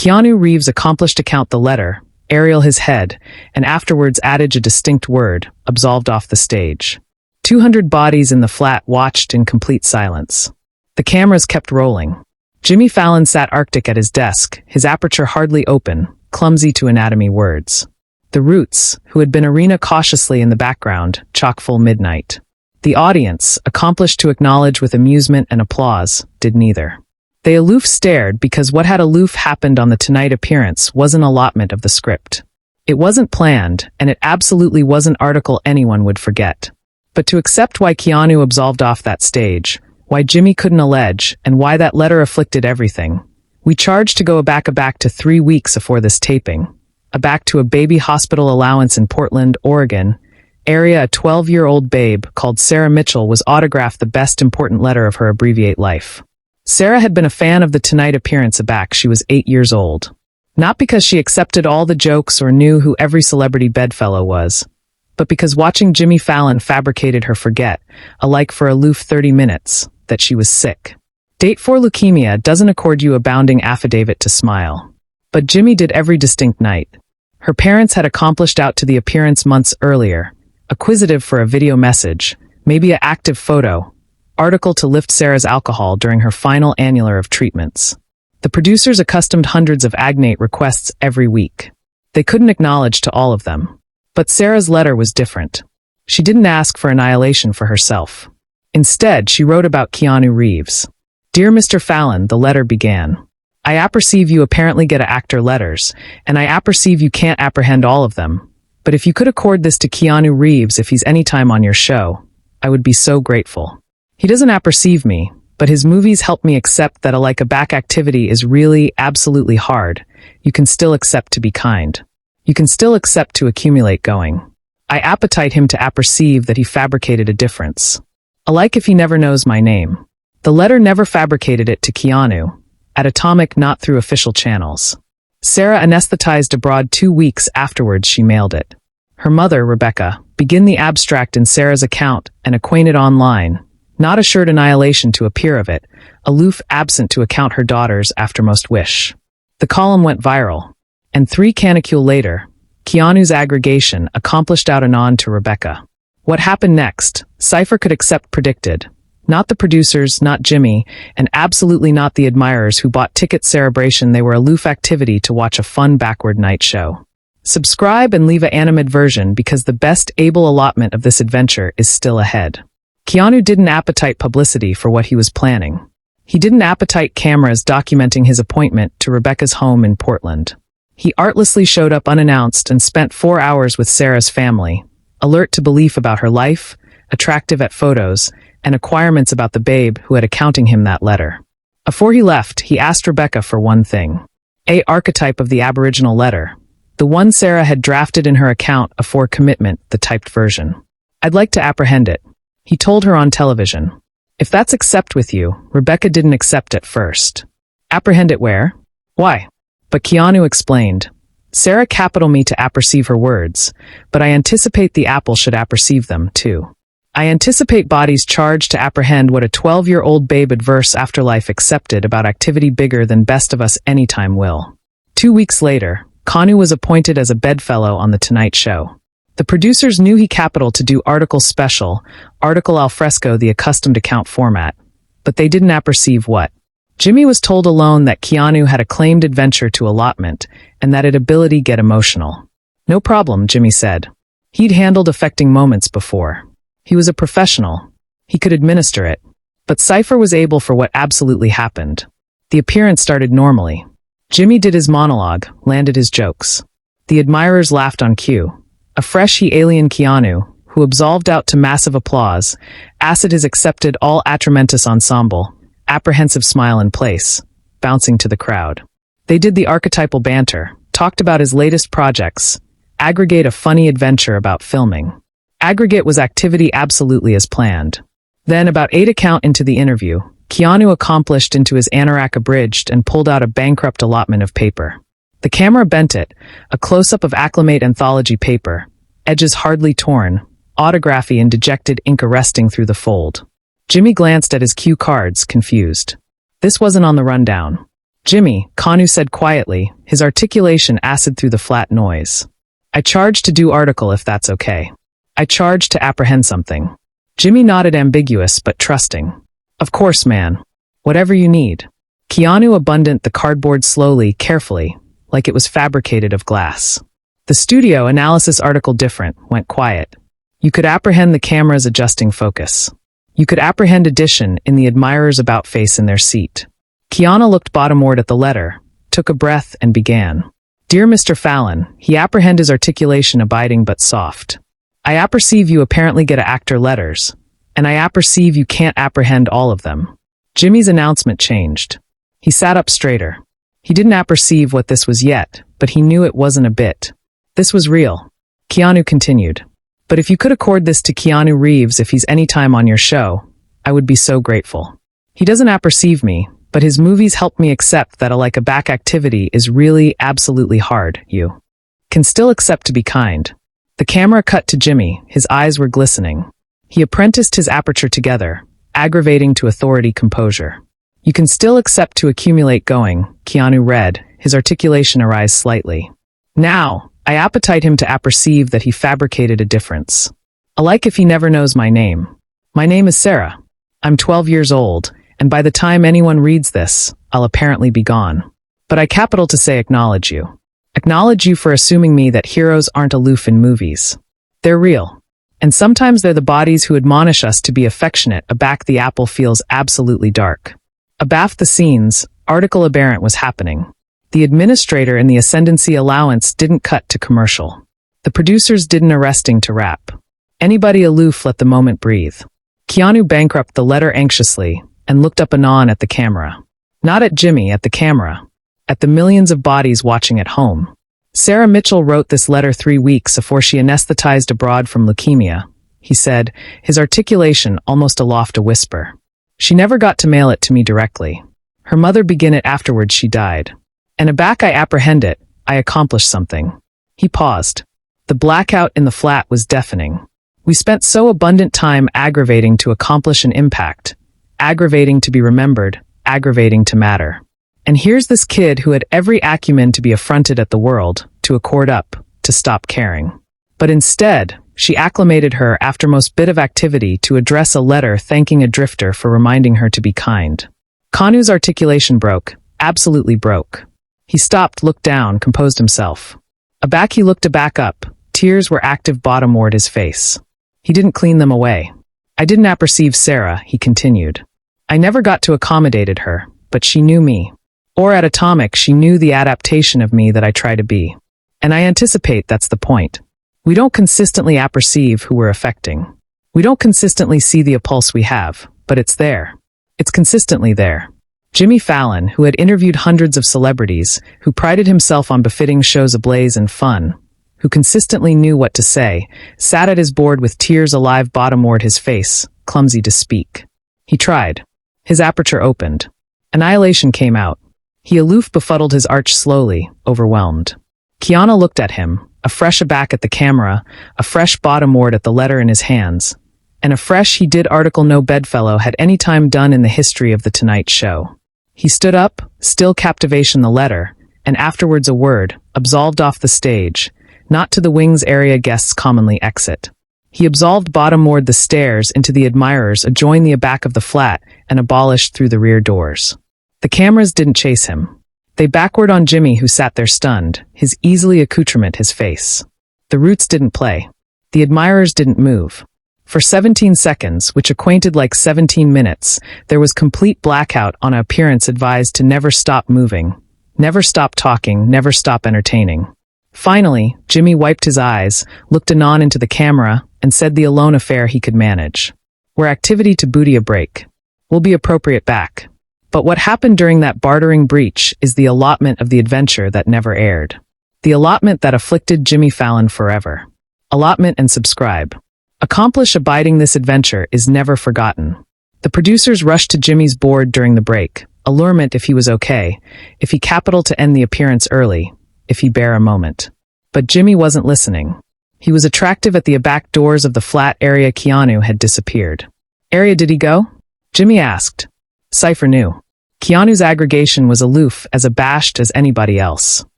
Keanu Reeves accomplished to count the letter, aerial his head, and afterwards added a distinct word, absolved off the stage. 200 bodies in the flat watched in complete silence. The cameras kept rolling. Jimmy Fallon sat arctic at his desk, his aperture hardly open, clumsy to anatomy words. The Roots, who had been arena cautiously in the background, chock-full midnight. The audience, accomplished to acknowledge with amusement and applause, did neither. They aloof stared because what had aloof happened on the Tonight appearance was an allotment of the script. It wasn't planned, and it absolutely wasn't article anyone would forget. But to accept why Keanu absolved off that stage, why Jimmy couldn't allege, and why that letter afflicted everything, we charged to go back to 3 weeks afore this taping, back to a baby hospital allowance in Portland, Oregon, area a 12-year-old babe called Sarah Mitchell was autographed the best important letter of her abbreviate life. Sarah had been a fan of the Tonight appearance back she was 8 years old. Not because she accepted all the jokes or knew who every celebrity bedfellow was, but because watching Jimmy Fallon fabricated her forget, alike for aloof 30 minutes, that she was sick. Date for leukemia doesn't accord you a bounding affidavit to smile. But Jimmy did every distinct night. Her parents had accomplished out to the appearance months earlier, acquisitive for a video message, maybe a active photo, article to lift Sarah's alcohol during her final annular of treatments. The producers accustomed hundreds of agnate requests every week. They couldn't acknowledge to all of them. But Sarah's letter was different. She didn't ask for annihilation for herself. Instead, she wrote about Keanu Reeves. Dear Mr. Fallon, the letter began. I apperceive you apparently get actor letters, and I apperceive you can't apprehend all of them. But if you could accord this to Keanu Reeves if he's any time on your show, I would be so grateful. He doesn't apperceive me, but his movies help me accept that a back activity is really, absolutely hard. You can still accept to be kind. You can still accept to accumulate going. I appetite him to apperceive that he fabricated a difference. Alike if he never knows my name. The letter never fabricated it to Keanu. At Atomic, not through official channels. Sarah anesthetized abroad 2 weeks afterwards she mailed it. Her mother, Rebecca, begin the abstract in Sarah's account and acquainted online. Not assured annihilation to appear of it, aloof absent to account her daughter's aftermost wish. The column went viral. And 3 canicule later, Keanu's aggregation accomplished out anon to Rebecca. What happened next, Cypher could accept predicted. Not the producers, not Jimmy, and absolutely not the admirers who bought ticket celebration. They were aloof activity to watch a fun backward night show. Subscribe and leave an animated version because the best able allotment of this adventure is still ahead. Keanu didn't appetite publicity for what he was planning. He didn't appetite cameras documenting his appointment to Rebecca's home in Portland. He artlessly showed up unannounced and spent 4 hours with Sarah's family, alert to belief about her life, attractive at photos, and acquirements about the babe who had accounting him that letter. Afore he left, he asked Rebecca for one thing. A archetype of the Aboriginal letter. The one Sarah had drafted in her account afore commitment, the typed version. I'd like to apprehend it. He told her on television. If that's accept with you, Rebecca didn't accept at first. Apprehend it where? Why? But Keanu explained. Sarah capital me to apperceive her words, but I anticipate the apple should apperceive them, too. I anticipate bodies charged to apprehend what a 12-year-old babe adverse afterlife accepted about activity bigger than best of us anytime will. 2 weeks later, Keanu was appointed as a bedfellow on The Tonight Show. The producers knew he capital to do article special, article al fresco the accustomed account format, but they didn't apperceive what. Jimmy was told alone that Keanu had a claimed adventure to allotment, and that it ability get emotional. No problem, Jimmy said. He'd handled affecting moments before. He was a professional. He could administer it. But Cypher was able for what absolutely happened. The appearance started normally. Jimmy did his monologue, landed his jokes. The admirers laughed on cue. A fresh he alien Keanu, who absolved out to massive applause, acid his accepted all atramentus ensemble, apprehensive smile in place, bouncing to the crowd. They did the archetypal banter, talked about his latest projects, aggregate a funny adventure about filming. Aggregate was activity absolutely as planned. Then about 8 account into the interview, Keanu accomplished into his anorak abridged and pulled out a bankrupt allotment of paper. The camera bent it, a close-up of acclimate anthology paper, edges hardly torn, autography in dejected ink arresting through the fold. Jimmy glanced at his cue cards, confused. This wasn't on the rundown. Jimmy, Keanu said quietly, his articulation acid through the flat noise. I charge to do article if that's okay. I charge to apprehend something. Jimmy nodded, ambiguous but trusting. Of course, man. Whatever you need. Keanu abundant the cardboard slowly, carefully, like it was fabricated of glass. The studio analysis article different, went quiet. You could apprehend the camera's adjusting focus. You could apprehend addition in the admirer's about face in their seat. Keanu looked bottomward at the letter, took a breath and began. Dear Mr. Fallon, he apprehend his articulation abiding but soft. I apperceive you apparently get a actor letters, and I apperceive you can't apprehend all of them. Jimmy's announcement changed. He sat up straighter. He didn't apperceive what this was yet, but he knew it wasn't a bit. This was real. Keanu continued. But if you could accord this to Keanu Reeves if he's any time on your show, I would be so grateful. He doesn't apperceive me, but his movies help me accept that a back activity is really absolutely hard. You can still accept to be kind. The camera cut to Jimmy, his eyes were glistening. He apprenticed his aperture together, aggravating to authority composure. You can still accept to accumulate going, Keanu read, his articulation arise slightly. Now, I appetite him to apperceive that he fabricated a difference. Alike if he never knows my name. My name is Sarah. I'm 12 years old, and by the time anyone reads this, I'll apparently be gone. But I capital to say acknowledge you. Acknowledge you for assuming me that heroes aren't aloof in movies. They're real. And sometimes they're the bodies who admonish us to be affectionate. Aback the apple feels absolutely dark. Abaft the scenes, article aberrant was happening. The administrator in the ascendancy allowance didn't cut to commercial. The producers didn't arresting to rap. Anybody aloof let the moment breathe. Keanu bankrupt the letter anxiously and looked up anon at the camera. Not at Jimmy, at the camera. At the millions of bodies watching at home. Sarah Mitchell wrote this letter 3 weeks before she anesthetized abroad from leukemia, he said, his articulation almost aloft a whisper. She never got to mail it to me directly. Her mother began it afterwards she died. And aback I apprehend it, I accomplished something. He paused. The blackout in the flat was deafening. We spent so abundant time aggravating to accomplish an impact, aggravating to be remembered, aggravating to matter. And here's this kid who had every acumen to be affronted at the world, to accord up, to stop caring. But instead, she acclimated her aftermost bit of activity to address a letter thanking a drifter for reminding her to be kind. Keanu's articulation broke, absolutely broke. He stopped, looked down, composed himself. Aback he looked aback up, tears were active bottomward his face. He didn't clean them away. I didn't apperceive Sarah, he continued. I never got to accommodated her, but she knew me. Or at atomic she knew the adaptation of me that I try to be. And I anticipate that's the point. We don't consistently apperceive who we're affecting. We don't consistently see the impulse we have, but it's there. It's consistently there. Jimmy Fallon, who had interviewed hundreds of celebrities, who prided himself on befitting shows ablaze and fun, who consistently knew what to say, sat at his board with tears alive bottomward his face, clumsy to speak. He tried. His aperture opened. Annihilation came out. He aloof befuddled his arch slowly, overwhelmed. Keanu looked at him, afresh aback at the camera, afresh bottomward at the letter in his hands, and afresh he did article no bedfellow had any time done in the history of the Tonight Show. He stood up, still captivation the letter, and afterwards a word, absolved off the stage, not to the wings area guests commonly exit. He absolved bottomward the stairs into the admirers adjoin the aback of the flat and abolished through the rear doors. The cameras didn't chase him. They backward on Jimmy who sat there stunned, his easily accoutrement his face. The roots didn't play. The admirers didn't move. For 17 seconds, which acquainted like 17 minutes, there was complete blackout on an appearance advised to never stop moving, never stop talking, never stop entertaining. Finally, Jimmy wiped his eyes, looked anon into the camera, and said the alone affair he could manage. We're activity to booty a break. We'll be appropriate back. But what happened during that bartering breach is the allotment of the adventure that never aired. The allotment that afflicted Jimmy Fallon forever. Allotment and subscribe. Accomplish abiding this adventure is never forgotten. The producers rushed to Jimmy's board during the break, allurement if he was okay, if he capital to end the appearance early, if he bear a moment. But Jimmy wasn't listening. He was attractive at the back doors of the flat area. Keanu had disappeared. Area did he go? Jimmy asked. Cypher knew. Keanu's aggregation was aloof, as abashed as anybody else.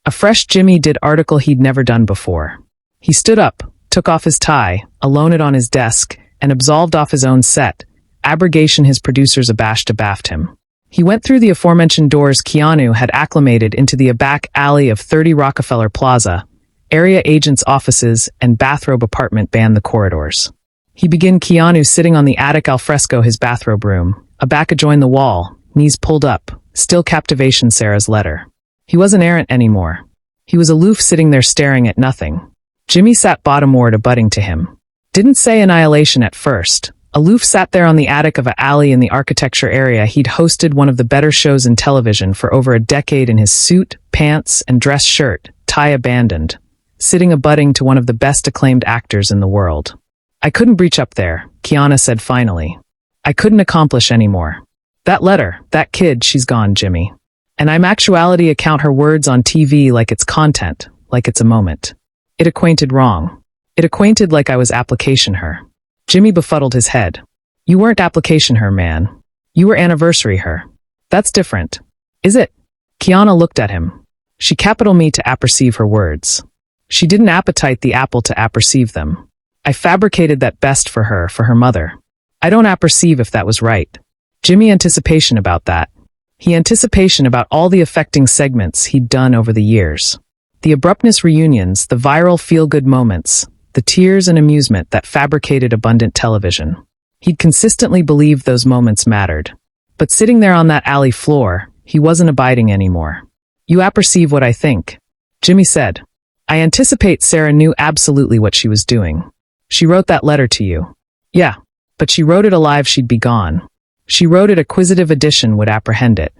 A fresh Jimmy did article he'd never done before. He stood up, took off his tie, alone it on his desk, and absolved off his own set. Abrogation his producers abashed abaft him. He went through the aforementioned doors Keanu had acclimated into the back alley of 30 Rockefeller Plaza. Area agents' offices and bathrobe apartment banned the corridors. He began Keanu sitting on the attic alfresco his bathrobe room, a back adjoined the wall, knees pulled up, still captivation Sarah's letter. He wasn't errant anymore. He was aloof sitting there staring at nothing. Jimmy sat bottomward abutting to him. Didn't say annihilation at first. Aloof sat there on the attic of an alley in the architecture area. He'd hosted one of the better shows in television for over a decade in his suit, pants, and dress shirt, tie abandoned, sitting abutting to one of the best acclaimed actors in the world. I couldn't breach up there, Keanu said finally. I couldn't accomplish any more. That letter, that kid, she's gone, Jimmy. And I'm actuality account her words on TV like it's content, like it's a moment. It acquainted wrong. It acquainted like I was application her. Jimmy befuddled his head. You weren't application her, man. You were anniversary her. That's different. Is it? Keanu looked at him. She capital me to apperceive her words. She didn't appetite the apple to apperceive them. I fabricated that best for her mother. I don't apperceive if that was right. Jimmy anticipation about that. He anticipation about all the affecting segments he'd done over the years. The abruptness reunions, the viral feel-good moments, the tears and amusement that fabricated abundant television. He'd consistently believed those moments mattered. But sitting there on that alley floor, he wasn't abiding anymore. You apperceive what I think, Jimmy said. I anticipate Sarah knew absolutely what she was doing. She wrote that letter to you. Yeah, but she wrote it alive she'd be gone. She wrote it acquisitive edition would apprehend it.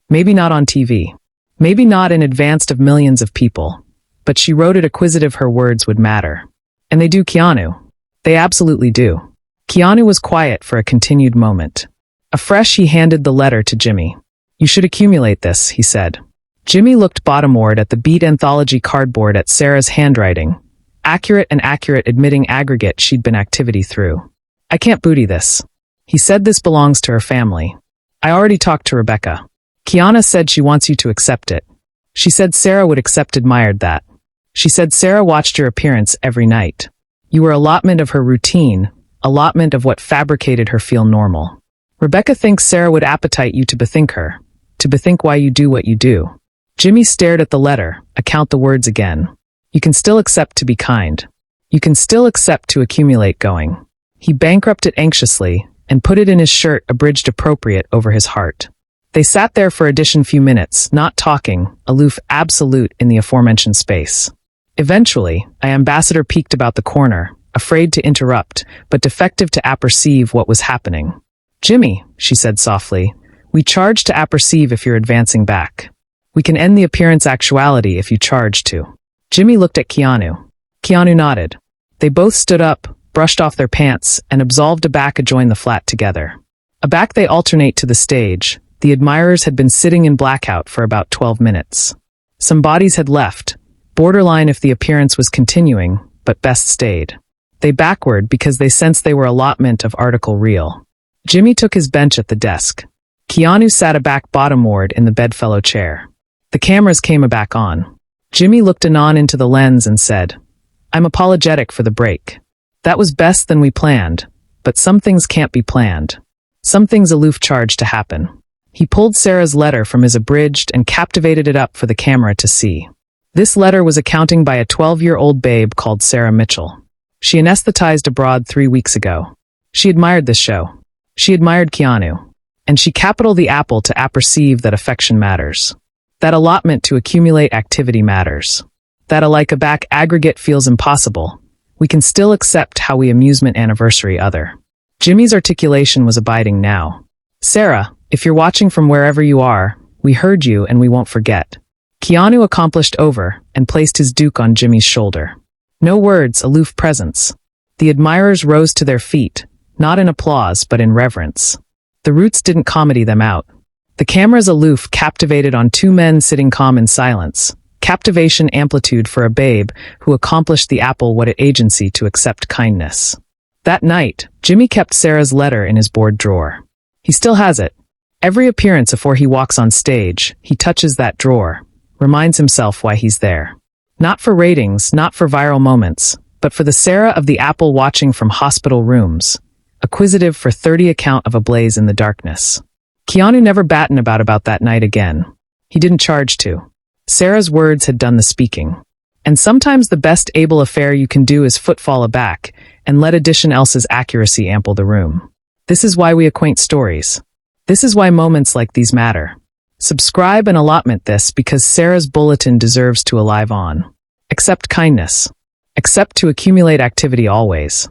Maybe not on TV. Maybe not in advance of millions of people. But she wrote it acquisitive her words would matter. And they do, Keanu. They absolutely do. Keanu was quiet for a continued moment. Afresh he handed the letter to Jimmy. You should accumulate this, he said. Jimmy looked bottomward at the beat anthology cardboard at Sarah's handwriting. Accurate admitting aggregate she'd been activity through. I can't booty this. He said this belongs to her family. I already talked to Rebecca. Keanu said she wants you to accept it. She said Sarah would accept admired that. She said Sarah watched your appearance every night. You were allotment of her routine, allotment of what fabricated her feel normal. Rebecca thinks Sarah would appetite you to bethink her, to bethink why you do what you do. Jimmy stared at the letter, account the words again. You can still accept to be kind. You can still accept to accumulate going. He bankrupted anxiously and put it in his shirt abridged appropriate over his heart. They sat there for addition few minutes, not talking, aloof absolute in the aforementioned space. Eventually, an ambassador peeked about the corner, afraid to interrupt, but defective to apperceive what was happening. Jimmy, she said softly, we charge to apperceive if you're advancing back. We can end the appearance actuality if you charge to. Jimmy looked at Keanu. Keanu nodded. They both stood up, brushed off their pants, and absolved aback adjoined the flat together. Aback they alternate to the stage. The admirers had been sitting in blackout for about 12 minutes. Some bodies had left, borderline if the appearance was continuing, but best stayed. They backward because they sensed they were allotment of article real. Jimmy took his bench at the desk. Keanu sat aback bottomward in the bedfellow chair. The cameras came aback on. Jimmy looked anon into the lens and said, I'm apologetic for the break. That was best than we planned, but some things can't be planned. Some things aloof charge to happen. He pulled Sarah's letter from his abridged and captivated it up for the camera to see. This letter was accounting by a 12-year-old babe called Sarah Mitchell. She anesthetized abroad 3 weeks ago. She admired this show. She admired Keanu. And she capital the apple to apperceive that affection matters. That allotment to accumulate activity matters. That alike aback aggregate feels impossible. We can still accept how we amusement anniversary other. Jimmy's articulation was abiding now. Sarah, if you're watching from wherever you are, we heard you and we won't forget. Keanu accomplished over and placed his duke on Jimmy's shoulder. No words, aloof presence. The admirers rose to their feet, not in applause but in reverence. The roots didn't comedy them out. The cameras aloof captivated on two men sitting calm in silence. Captivation amplitude for a babe who accomplished the apple what it agency to accept kindness. That night, Jimmy kept Sarah's letter in his board drawer. He still has it. Every appearance before he walks on stage, he touches that drawer, reminds himself why he's there. Not for ratings, not for viral moments, but for the Sarah of the Apple watching from hospital rooms, acquisitive for 30 account of a blaze in the darkness. Keanu never battened about that night again. He didn't charge to. Sarah's words had done the speaking. And sometimes the best able affair you can do is footfall aback and let addition else's accuracy ample the room. This is why we acquaint stories. This is why moments like these matter. Subscribe and allotment this because Sarah's bulletin deserves to alive on. Accept kindness. Accept to accumulate activity always.